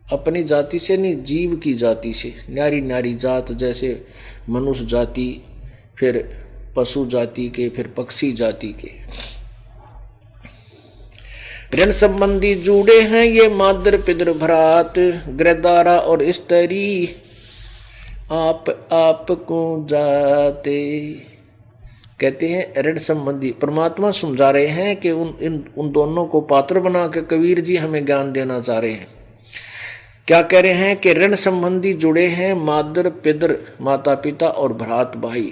अपनी जाति से नहीं, जीव की जाति से, न्यारी न्यारी जात, जैसे मनुष्य जाति, फिर पशु जाति के, फिर पक्षी जाति के। ऋण संबंधी जुड़े हैं ये मादर पितृ भ्रात, गृहदारा और स्त्री आप को जाते। कहते हैं ऋण संबंधी, परमात्मा समझा रहे हैं कि उन दोनों को पात्र बना के कबीर जी हमें ज्ञान देना चाह रहे हैं। क्या कह रहे हैं कि ऋण संबंधी जुड़े हैं मादर पितृ, माता पिता और भ्रात भाई,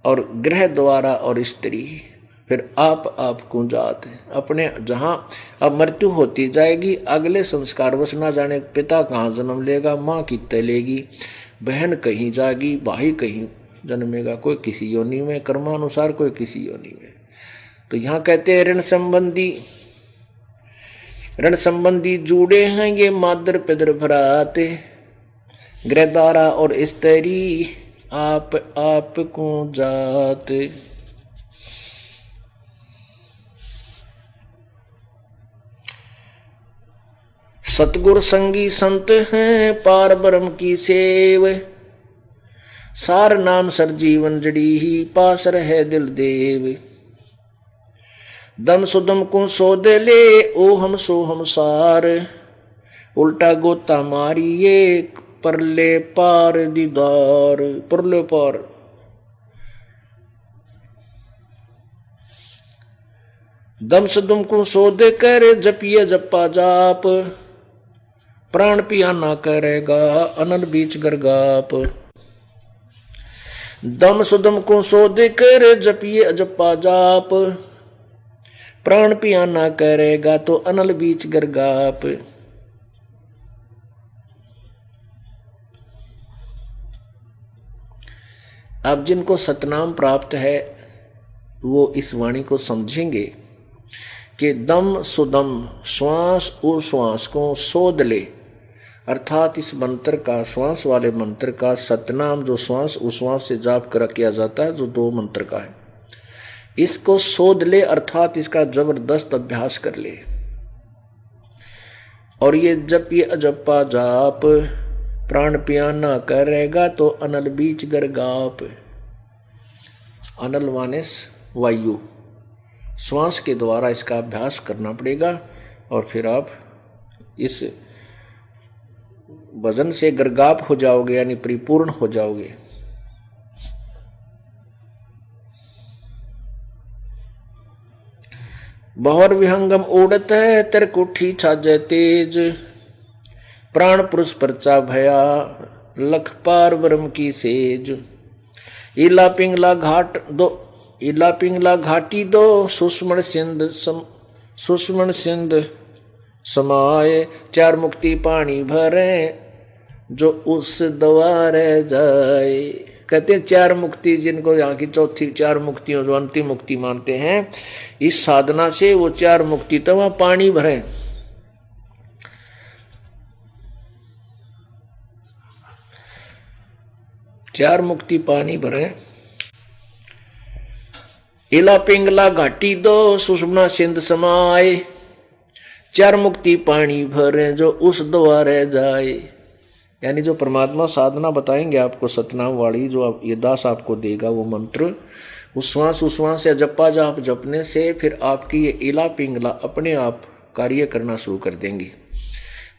और गृह द्वारा और स्त्री, फिर आप कुंजात, अपने जहां अब मृत्यु होती जाएगी, अगले संस्कार बस ना जाने पिता कहाँ जन्म लेगा, माँ कितने लेगी, बहन कहीं जाएगी, भाई कहीं जन्मेगा, कोई किसी योनि में कर्मानुसार, कोई किसी योनि में। तो यहाँ कहते हैं ऋण संबंधी जुड़े हैं ये मादर पितृ भ्रात, गृहदारा और स्त्री आप को जात। सतगुर संगी संत हैं पार ब्रह्म की सेव, सार नाम सर जीवन जड़ी ही पास रहे दिल देव। दम सुदम को सो दे ले ओ हम सो हम सार, उल्टा गोता मारिए परले पार दीदार, परले पार। दम सुदम को सो दे कर जपिए जप्पा जाप, प्राण पिया ना करेगा अनल बीच गरगाप। दम सुदम को सो दे कर जपिए जप्पा जाप, प्राण पिया ना करेगा तो अनल बीच गरगाप। अब जिनको सतनाम प्राप्त है वो इस वाणी को समझेंगे कि दम सुदम, श्वास उश्वास को सोध ले, अर्थात इस मंत्र का, श्वास वाले मंत्र का सतनाम जो श्वास उश्वास से जाप कर किया जाता है, जो 2 मंत्र का है, इसको सोध ले, अर्थात इसका जबरदस्त अभ्यास कर ले। और ये जप ये अजपा जाप, प्राण पियाना करेगा तो अनल बीच गरगाप। अनल मानेस वायु, श्वास के द्वारा इसका अभ्यास करना पड़ेगा, और फिर आप इस वजन से गरगाप हो जाओगे, यानी परिपूर्ण हो जाओगे। बहुर विहंगम उड़त है तिरकुठी छाजे तेज, प्राण पुरुष परचा भया लख पार ब्रह्म की सेज। इला पिंगला घाटी दो सुषमण सिंध समाये, 4 मुक्ति पानी भरे जो उस द्वारे जाए। कहते हैं 4 मुक्ति, जिनको यहाँ की चौथी 4 मुक्तियों जो अंतिम मुक्ति मानते हैं, इस साधना से वो 4 मुक्ति तो वहां पानी भरे। चार मुक्ति पानी भरे। इला पिंगला घाटी दो सुषमना सिंध समाये, 4 मुक्ति पानी भरे जो उस द्वारे जाए। यानी जो परमात्मा साधना बताएंगे आपको, सतनाम वाली जो ये दास आपको देगा वो मंत्र, उश्वास से जपा जाप जपने से फिर आपकी ये इला पिंगला अपने आप कार्य करना शुरू कर देंगी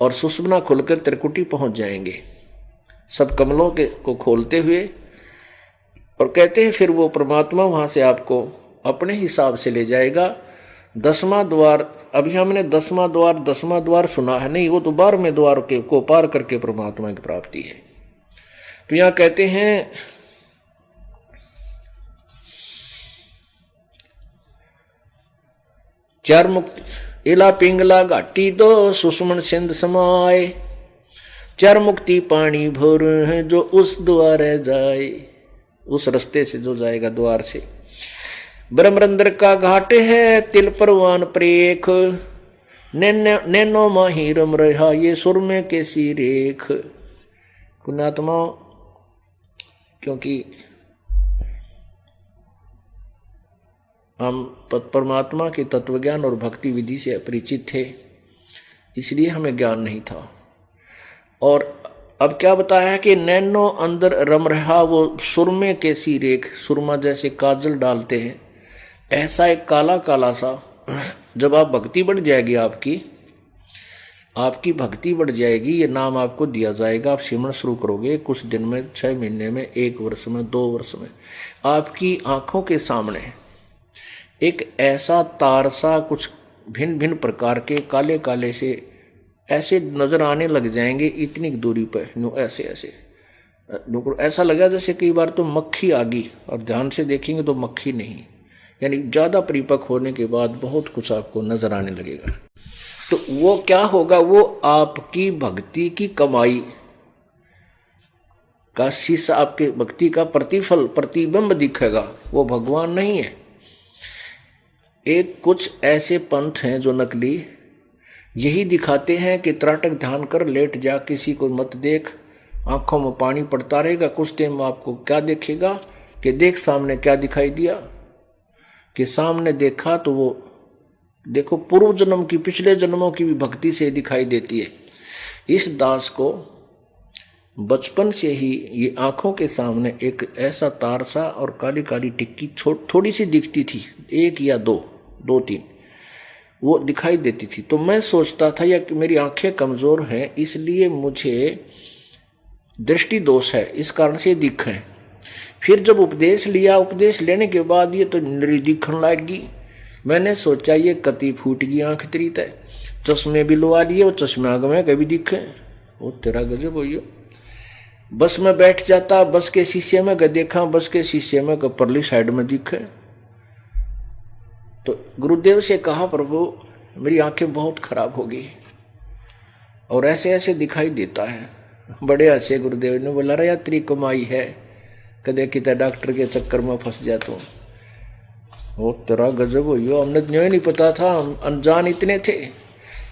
और सुषमना खुलकर त्रिकुटी पहुंच जाएंगे, सब कमलों को खोलते हुए। और कहते हैं फिर वो परमात्मा वहां से आपको अपने हिसाब से ले जाएगा। 10वां द्वार, अभी हमने 10वां द्वार सुना है नहीं, वो तो 12वें द्वार को पार करके परमात्मा की प्राप्ति है। तो यहां कहते हैं चार मुक्ति इला पिंगला घाटी दो सुषमन सिंध समाये, 4 मुक्ति पानी भोर है जो उस द्वारे जाए, उस रास्ते से जो जाएगा द्वार से। ब्रह्मरंद्र का घाट है तिल परवान प्रेख, नैनो माही रम रहा ये सुर में कैसी रेख। पुण्यात्मा, क्योंकि हम परमात्मा के तत्वज्ञान और भक्ति विधि से अपरिचित थे, इसलिए हमें ज्ञान नहीं था। और अब क्या बताया है कि नैनो अंदर रम रहा वो सुरमे के सी रेख, सुरमा जैसे काजल डालते हैं ऐसा एक काला काला सा। जब आप भक्ति बढ़ जाएगी, आपकी भक्ति बढ़ जाएगी, ये नाम आपको दिया जाएगा, आप सिमरन शुरू करोगे, कुछ दिन में, 6 महीने में, 1 वर्ष में, 2 वर्ष में आपकी आंखों के सामने एक ऐसा तार सा कुछ भिन्न भिन्न प्रकार के काले काले से ऐसे नजर आने लग जाएंगे, इतनी दूरी पर ऐसे ऐसे ऐसा लगा जैसे कई बार तो मक्खी आ गई, और ध्यान से देखेंगे तो मक्खी नहीं, यानी ज्यादा परिपक्व होने के बाद बहुत कुछ आपको नजर आने लगेगा। तो वो क्या होगा, वो आपकी भक्ति की कमाई का शीशा, आपके भक्ति का प्रतिफल, प्रतिबिंब दिखेगा, वो भगवान नहीं है। एक कुछ ऐसे पंथ हैं जो नकली यही दिखाते हैं कि त्राटक ध्यान कर, लेट जा, किसी को मत देख, आंखों में पानी पड़ता रहेगा, कुछ टाइम आपको क्या देखेगा कि देख सामने क्या दिखाई दिया, कि सामने देखा तो वो देखो पूर्व जन्म की, पिछले जन्मों की भी भक्ति से दिखाई देती है। इस दास को बचपन से ही ये आंखों के सामने एक ऐसा तार सा और काली काली टिक्की थोड़ी सी दिखती थी, 1 या 2, 3 वो दिखाई देती थी। तो मैं सोचता था या कि मेरी आंखें कमजोर हैं, इसलिए मुझे दृष्टि दोष है, इस कारण से दिख है। फिर जब उपदेश लिया, उपदेश लेने के बाद ये तो नरी दिखने लगी। मैंने सोचा ये कति फूट गई आंख तेरी तय, चश्मे भी लुआ लिए, वो चश्मे आग में कभी दिखे, वो तेरा गजब हो। बस में बैठ जाता, बस के शीशे में देखा, बस के शीशे में परली साइड में दिखे। तो गुरुदेव से कहा, प्रभु मेरी आंखें बहुत खराब हो गई और ऐसे ऐसे दिखाई देता है। बड़े हंसे गुरुदेव ने, बोला रे यात्री कमाई है, कदे कितने डॉक्टर के चक्कर में फंस जा तो। वो तेरा गजब हो, हमने तो नहीं पता था, हम अनजान इतने थे।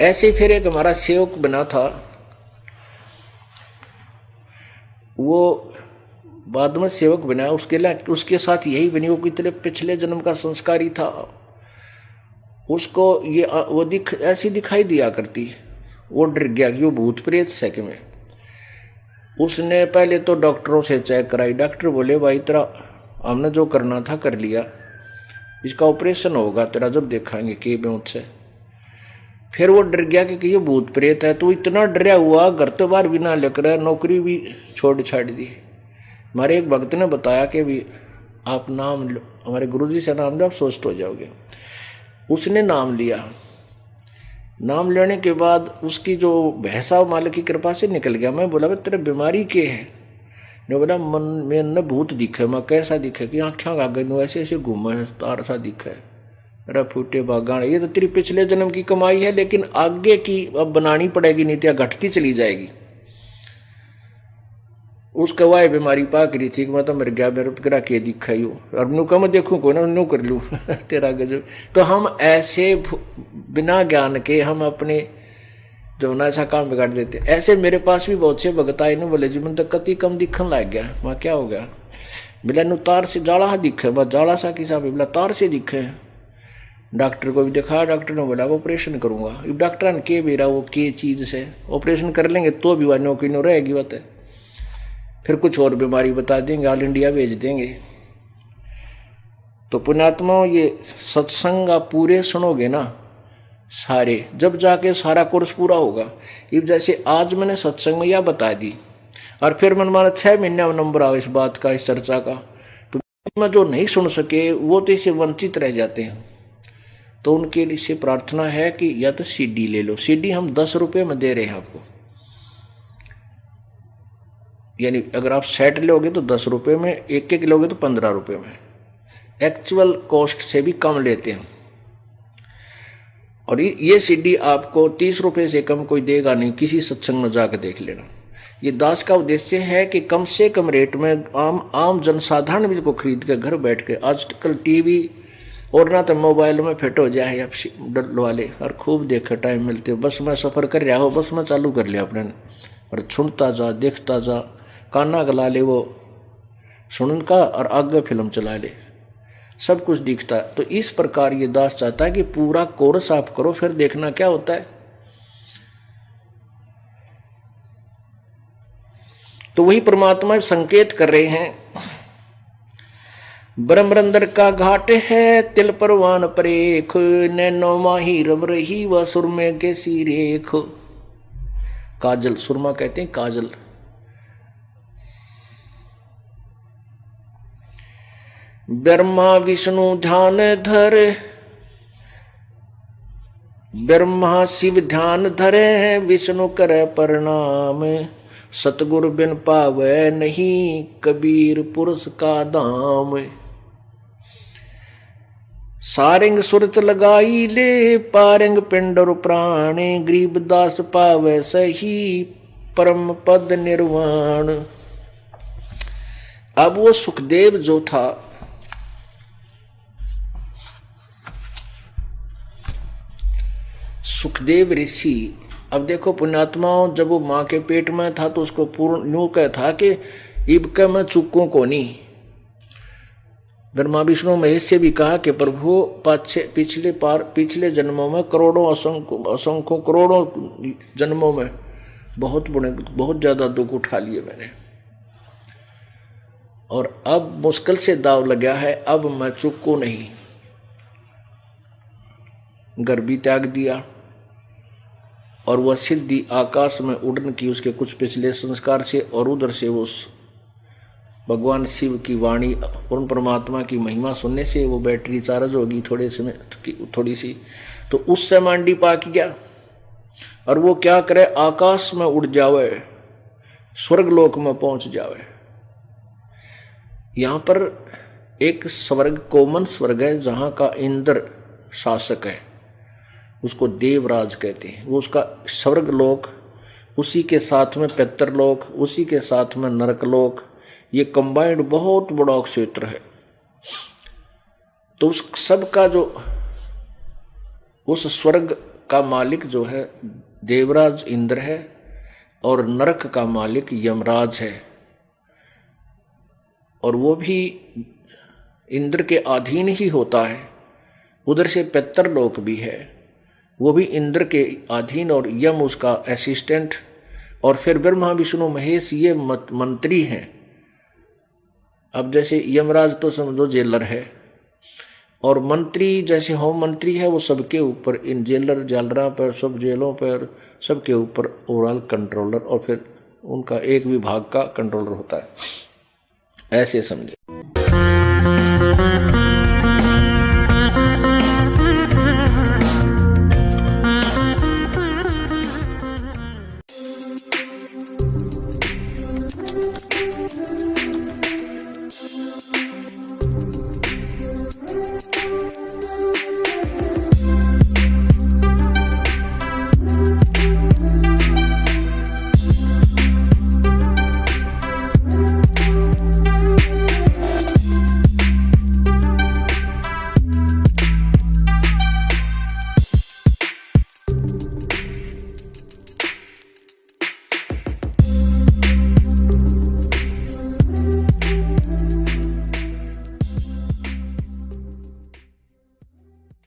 ऐसे फिर एक हमारा सेवक बना था, वो बाद में सेवक बना, उसके साथ यही बनी, वो कितने पिछले जन्म का संस्कारी था। उसको ये वो ऐसी दिखाई दिया करती, वो डर गया कि वो भूत प्रेत सके में। उसने पहले तो डॉक्टरों से चेक कराई, डॉक्टर बोले भाई तेरा हमने जो करना था कर लिया, इसका ऑपरेशन होगा तेरा जब देखाएंगे के बेहोश से। फिर वो डर गया कि ये भूत प्रेत है, तो इतना डरा हुआ, घर तो बाहर भी ना लेकर, नौकरी भी छोड़ छाड़ दी। हमारे एक भक्त ने बताया कि भी आप नाम लो, हमारे गुरुजी से नाम लो, आप स्वस्थ हो जाओगे। उसने नाम लिया, नाम लेने के बाद उसकी जो भैंसा मालिक की कृपा से निकल गया। मैं बोला भाई तेरे बीमारी के है? ने बोला मन में न भूत दिखे। मैं कैसा दिखे? कि आँखें गागे ऐसे ऐसे घूमे, तार सा दिखे, अरे फूटे बागान। ये तो तेरी पिछले जन्म की कमाई है, लेकिन आगे की अब बनानी पड़ेगी, नहीं तो घटती चली जाएगी। उसका वाह बीमारी पाक रही थी कि मैं तो मर गया, मेरे गिरा के दिखा ही और नू कम देखूँ को ना नू कर लूँ तेरा गजब। तो हम ऐसे बिना ज्ञान के हम अपने जो ना ऐसा काम बिगाड़ देते। ऐसे मेरे पास भी बहुत से भगत आए, बोले जी मैं तो कति कम दिखन लग गया। वहाँ क्या हो गया? बोला नू तार से जाड़ा दिखे, बस जाड़ा सा किसा बोला तार से दिखे। डॉक्टर को भी दिखा, डॉक्टर ने बोला ऑपरेशन करूंगा। डॉक्टर ने के बेरा वो के चीज से ऑपरेशन कर लेंगे तो भी वह नौकरी नो रहेगी बात है। फिर कुछ और बीमारी बता देंगे, ऑल इंडिया भेज देंगे। तो पुण्यात्मा ये सत्संग आप पूरे सुनोगे ना सारे, जब जाके सारा कोर्स पूरा होगा। इब जैसे आज मैंने सत्संग में यह बता दी और फिर मन माना 6 महीने में नंबर आओ इस बात का, इस चर्चा का, तो मैं जो नहीं सुन सके वो तो इसे वंचित रह जाते हैं। तो उनके लिए से प्रार्थना है कि या तो सीडी ले लो। सीडी हम 10 रुपये में दे रहे हैं आपको, यानी अगर आप सेट लोगे तो 10 रुपये में, एक लोगे तो 15 रुपये में। एक्चुअल कॉस्ट से भी कम लेते हैं। और ये सीडी आपको 30 रुपये से कम कोई देगा नहीं, किसी सत्संग में जाकर देख लेना। ये दास का उद्देश्य है कि कम से कम रेट में आम जनसाधारण भी को खरीद के घर बैठ के, आजकल टीवी और ना तो मोबाइल में फिट हो जाए आप डलवा ले और खूब देखे, टाइम मिलते। बस में सफ़र कर रहा हो, बस में चालू कर लिया अपने और सुनता जा, देखता जा, काना गला ले वो सुन का और आगे फिल्म चला ले, सब कुछ दिखता है। तो इस प्रकार ये दास चाहता है कि पूरा कोर्स आप करो, फिर देखना क्या होता है। तो वही परमात्मा संकेत कर रहे हैं। ब्रह्मरंदर का घाट है तिल परवान परेख, नैनो माही रब रही व सुरमे के सी रेख। काजल, सुरमा कहते हैं काजल। ब्रह्मा विष्णु ध्यान धर, ब्रह्मा शिव ध्यान धरे, विष्णु करे प्रणाम। सतगुरु बिन पावे नहीं, कबीर पुरुष का धाम। सारंग सुरत लगाई ले, पारंग पिंड और प्राणे। गरीबदास पावे सही, परम पद निर्वाण। अब वो सुखदेव जो था, सुखदेव ऋषि, अब देखो पुण्यात्माओं, जब वो मां के पेट में था तो उसको पूर्ण यूं कह था कि इब के मैं चुकूं को नहीं। ब्रह्मा विष्णु महेश से भी कहा कि प्रभु पिछले जन्मों में करोड़ों असंख्यों करोड़ों जन्मों में बहुत ज्यादा दुख उठा लिए मैंने, और अब मुश्किल से दाव लगा है, अब मैं चुकूं नहीं। घर भी त्याग दिया और वह सिद्धि आकाश में उड़न की उसके कुछ पिछले संस्कार से, और उधर से वो भगवान शिव की वाणी पूर्ण परमात्मा की महिमा सुनने से वो बैटरी चार्ज होगी थोड़े समय थोड़ी सी, तो उससे मांडी पाक गया। और वो क्या करे, आकाश में उड़ जावे, स्वर्गलोक में पहुंच जावे। यहां पर एक स्वर्ग, कोमन स्वर्ग है, जहां का इंद्र शासक है, उसको देवराज कहते हैं। वो उसका स्वर्गलोक, उसी के साथ में पितरलोक, उसी के साथ में नरकलोक, ये कंबाइंड बहुत बड़ा क्षेत्र है। तो उस सब का जो उस स्वर्ग का मालिक जो है देवराज इंद्र है, और नरक का मालिक यमराज है, और वो भी इंद्र के अधीन ही होता है। उधर से पितरलोक भी है, वो भी इंद्र के अधीन, और यम उसका असिस्टेंट, और फिर ब्रह्मा विष्णु महेश ये मंत्री हैं। अब जैसे यमराज तो समझो जेलर है, और मंत्री जैसे होम मंत्री है, वो सबके ऊपर, इन जेलर जालरा पर, सब जेलों पर, सबके ऊपर ओवरऑल कंट्रोलर, और फिर उनका एक विभाग का कंट्रोलर होता है, ऐसे समझे।